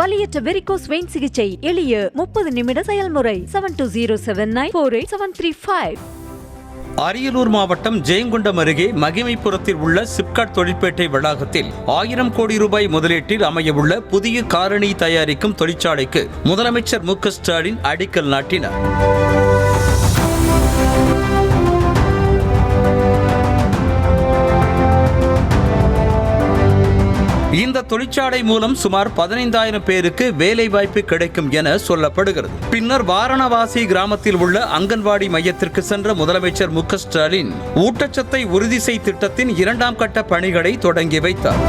வலியற்ற varicose vein சிகிச்சை எளிய 30 நிமிட செயல்முறை. 7207948735. அரியலூர் மாவட்டம் ஜெயங்கொண்டம் அருகே மகிமைப்புரத்தில் உள்ள சிப்காட் தொழிற்பேட்டை வளாகத்தில் 1000 கோடி ரூபாய் முதலீட்டில் அமையவுள்ள புதிய காரணி தயாரிக்கும் தொழிற்சாலைக்கு முதலமைச்சர் மு.க. ஸ்டாலின் அடிக்கல் நாட்டினார். இந்த தொழிற்சாலை மூலம் சுமார் 15,000 பேருக்கு வேலை வாய்ப்பு கிடைக்கும் என சொல்லப்படுகிறது. பின்னர் வாரணவாசி கிராமத்தில் உள்ள அங்கன்வாடி மையத்திற்கு சென்ற முதலமைச்சர் மு.க. ஸ்டாலின் ஊட்டச்சத்தை உறுதி செய் திட்டத்தின் 2ஆம் கட்ட பணிகளை தொடங்கி வைத்தார்.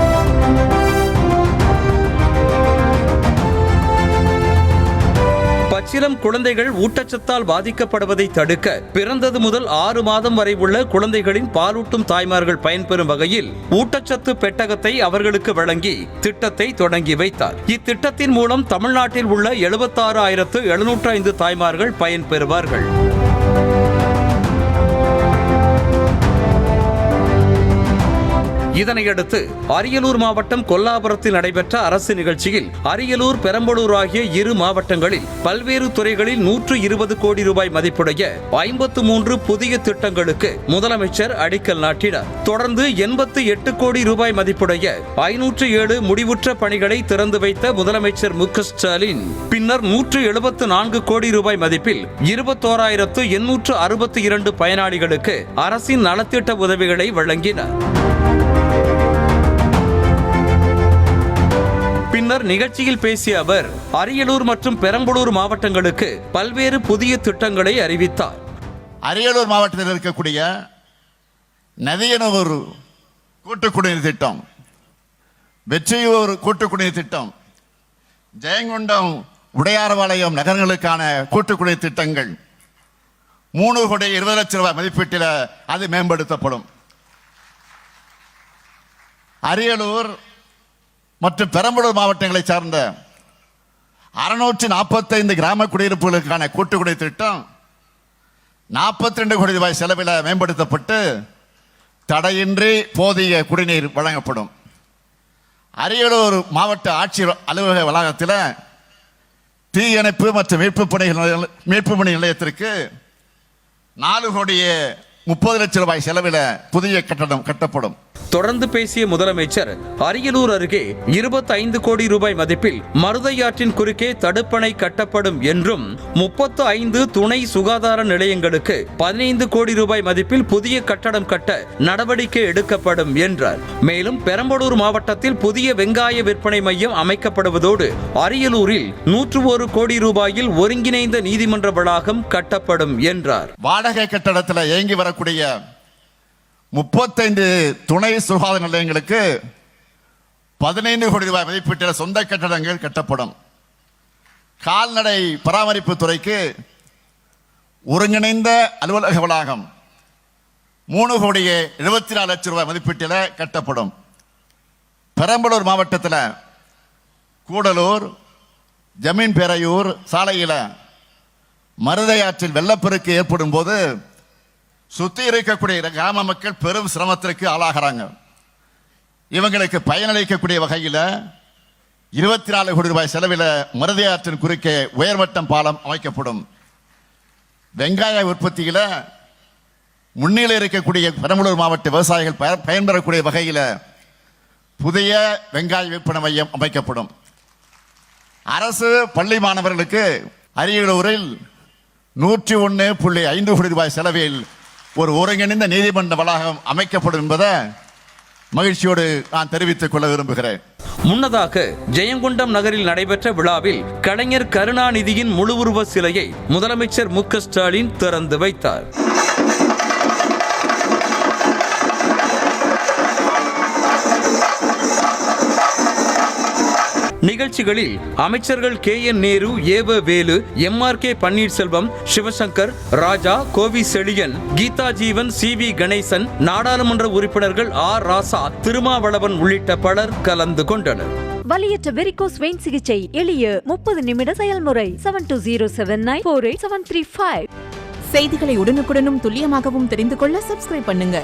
பச்சிளம் குழந்தைகள் ஊட்டச்சத்தால் பாதிக்கப்படுவதை தடுக்க பிறந்தது முதல் 6 மாதம் வரை உள்ள குழந்தைகளின் பாலூட்டும் தாய்மார்கள் பயன்பெறும் வகையில் ஊட்டச்சத்து பெட்டகத்தை அவர்களுக்கு வழங்கி திட்டத்தை தொடங்கி வைத்தார். இத்திட்டத்தின் மூலம் தமிழ்நாட்டில் உள்ள 76,705 தாய்மார்கள் பயன்பெறுவார்கள். இதனையடுத்து அரியலூர் மாவட்டம் கொல்லாபுரத்தில் நடைபெற்ற அரசு நிகழ்ச்சியில் அரியலூர், பெரம்பலூர் ஆகிய 2 மாவட்டங்களில் பல்வேறு துறைகளில் 120 கோடி ரூபாய் மதிப்புடைய 53 புதிய திட்டங்களுக்கு முதலமைச்சர் அடிக்கல் நாட்டினார். தொடர்ந்து 88 கோடி ரூபாய் மதிப்புடைய 507 முடிவுற்ற பணிகளை திறந்து வைத்த முதலமைச்சர் மு.க. ஸ்டாலின் பின்னர் 174 கோடி ரூபாய் மதிப்பில் 21,862 பயனாளிகளுக்கு அரசின் நலத்திட்ட உதவிகளை வழங்கினார். பின்னர் நிகழ்ச்சியில் பேசிய அவர் அரியலூர் மற்றும் பெரம்பலூர் மாவட்டங்களுக்கு பல்வேறு புதிய திட்டங்களை அறிவித்தார். அரியலூர் மாவட்டத்தில் இருக்கக்கூடிய நதியனூர் கூட்டுக்குடிநீர் திட்டம், வெற்றியூர் கூட்டுக்குடிநீர் திட்டம், ஜெயங்கொண்டம், உடையார்பாளையம் நகரங்களுக்கான கூட்டுக்குடிநீர் திட்டங்கள் 3 கோடி 20 லட்சம் ரூபாய் மதிப்பீட்டில் அது மேம்படுத்தப்படும். அரியலூர் மற்றும் பெரம்பலூர் மாவட்டங்களை சார்ந்த 645 கிராம குடியிருப்புகளுக்கான கூட்டுக்குடிநீர் திட்டம் 42 கோடி ரூபாய் செலவில் மேம்படுத்தப்பட்டு தடையின்றி போதிய குடிநீர் வழங்கப்படும். அரியலூர் மாவட்ட ஆட்சியர் அலுவலக வளாகத்தில் தீயணைப்பு மற்றும் மீட்பு பணி நிலையத்திற்கு 4 கோடியே 30 லட்சம் ரூபாய் செலவில் புதிய கட்டடம் கட்டப்படும். தொடர்ந்து பேசிய முதலமைச்சர் அரியலூர் அருகே 25 கோடி ரூபாய் மதிப்பில் மருதையாற்றின் குறுக்கே தடுப்பணை கட்டப்படும் என்றும் 35 துணை சுகாதார நிலையங்களுக்கு 15 கோடி ரூபாய் மதிப்பில் புதிய கட்டடம் கட்ட நடவடிக்கை எடுக்கப்படும் என்றார். மேலும் பெரம்பலூர் மாவட்டத்தில் புதிய வெங்காய விற்பனை மையம் அமைக்கப்படுவதோடு அரியலூரில் 101 கோடி ரூபாயில் ஒருங்கிணைந்த நீதிமன்ற வளாகம் கட்டப்படும் என்றார். வாடகை கட்டடத்தில் இயங்கி வரக்கூடிய 35 துணை சுகாதார நிலையங்களுக்கு 15 கோடி ரூபாய் மதிப்பீட்டில் சொந்த கட்டடங்கள் கட்டப்படும். கால்நடை பராமரிப்பு துறைக்கு ஒருங்கிணைந்த அலுவலக வளாகம் 3 கோடியே 74 லட்சம் ரூபாய் மதிப்பீட்டில் கட்டப்படும். பெரம்பலூர் மாவட்டத்தில் கூடலூர், ஜமீன் பேரையூர் சாலையில் மருதையாற்றில் வெள்ளப்பெருக்கு ஏற்படும் போது சுத்தி இருக்கக்கூடிய கிராம மக்கள் பெரும் சிரமத்திற்கு ஆளாகிறாங்க. இவங்களுக்கு பயனளிக்கக்கூடிய வகையில் 24 கோடி ரூபாய் செலவில் மருதையாற்றின் குறுக்கே உயர்மட்டம் பாலம் அமைக்கப்படும். வெங்காய உற்பத்தியில் முன்னிலை இருக்கக்கூடிய பெரம்பலூர் மாவட்ட விவசாயிகள் பயன்பெறக்கூடிய வகையில் புதிய வெங்காய விற்பனை மையம் அமைக்கப்படும். அரசு பள்ளி மாணவர்களுக்கு அரியலூரில் 101.5 கோடி ரூபாய் செலவில் ஒரு ஒருங்கிணைந்த நீதிமன்ற வளாகம் அமைக்கப்படும் என்பதை மகிழ்ச்சியோடு நான் தெரிவித்துக் கொள்ள விரும்புகிறேன். முன்னதாக ஜெயங்கொண்டம் நகரில் நடைபெற்ற விழாவில் கலைஞர் கருணாநிதியின் முழு உருவ சிலையை முதலமைச்சர் மு.க. ஸ்டாலின் திறந்து வைத்தார். நிகழ்ச்சிகளில் அமைச்சர்கள் K.N. நேரு, ஏவ வேலு, M.R.K. பன்னீர்செல்வம், சிவசங்கர், ராஜா, கோவி செழியன், கீதா ஜீவன், C.V. கணேசன், நாடாளுமன்ற உறுப்பினர்கள் ஆர். ராசா, திருமாவளவன் உள்ளிட்ட பலர் கலந்து கொண்டனர். வலியற்ற வெரிகோஸ் வெயின் சிகிச்சை எளிய 30 நிமிட செயல்முறை. 7207948735. செய்திகளை உடனுக்குடனும் துல்லியமாகவும் தெரிந்து கொள்ள சப்ஸ்கிரைப் பண்ணுங்க.